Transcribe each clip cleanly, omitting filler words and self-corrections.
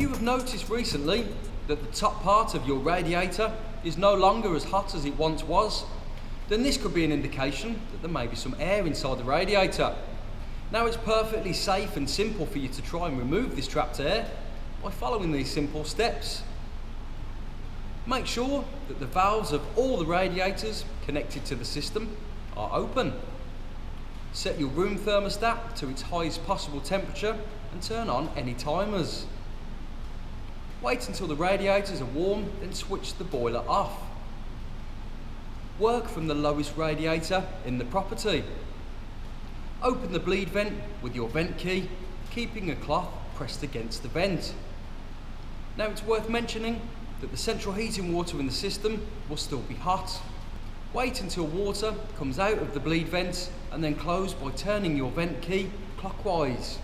you have noticed recently that the top part of your radiator is no longer as hot as it once was, then this could be an indication that there may be some air inside the radiator. Now, it's perfectly safe and simple for you to try and remove this trapped air by following these simple steps. Make sure that the valves of all the radiators connected to the system are open. Set your room thermostat to its highest possible temperature and turn on any timers. Wait until the radiators are warm, then switch the boiler off. Work from the lowest radiator in the property. Open the bleed vent with your vent key, keeping a cloth pressed against the vent. Now, it's worth mentioning that the central heating water in the system will still be hot. Wait until water comes out of the bleed vent and then close by turning your vent key clockwise.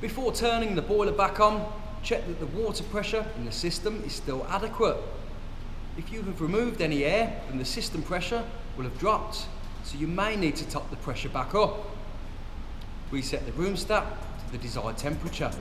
Before turning the boiler back on, check that the water pressure in the system is still adequate. If you have removed any air, then the system pressure will have dropped, so you may need to top the pressure back up. Reset the room stat to the desired temperature.